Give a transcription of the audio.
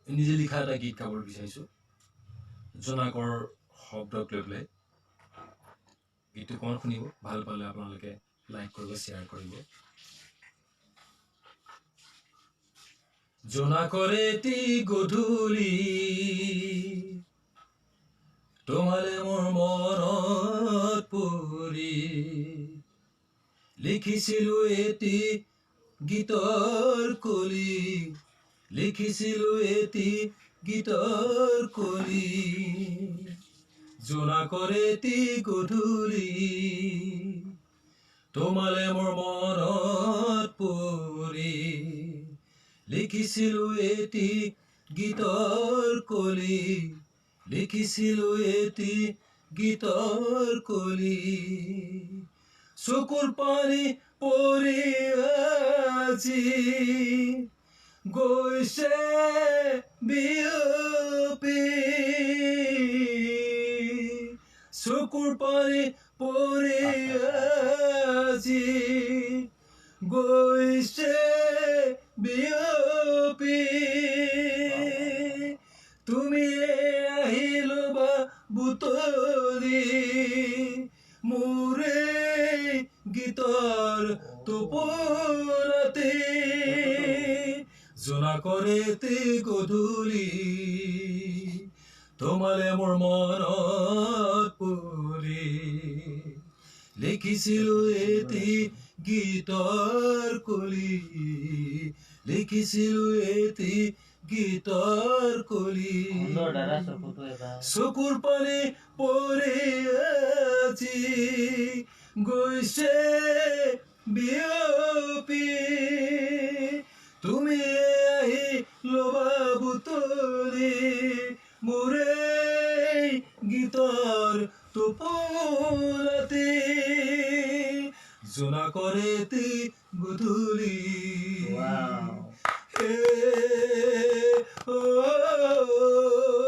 নিজে লিখা এটা গীত গাব বিচাৰিছোঁ জোনাকৰ শব্দক লৈ পেলাই গীতটো অকণমান শুনিব ভাল পালে আপোনালোকে লাইক কৰিব শ্বেয়াৰ কৰিব জোনাকৰে এটি গধূলি তোমালে মোৰ মনত পৰি লিখিছিলো এটি গীতৰ কলি লিখিছিলো এটি গীতৰ কলি জোনাকৰে এটি গধূলি তোমালে মোৰ মনত পৰি লিখিছিলো এটি গীতৰ কলি লিখিছিলো এটি গীতৰ কলি চকুৰ পানী পৰি আজি গৈছে বিয়পি চকুৰ পানী পৰি আজি গৈছে বিয়পি তুমি আহিলো বা বুটলি মোৰে গীতৰ টোপোলাতে জোনাকৰে এটি গধূলি তোমালে মোৰ মনত পৰি লিখিছিলো এটি গীতৰ কলি লিখিছিলো এটি গীতৰ কলি চকুৰ পানী পৰি আজি গৈছে বিয়পি তুমি আহি লবা বুটলি মোৰে গীতৰ টোপোলাতে জোনাকৰে এটি গধূলি Wow. Oh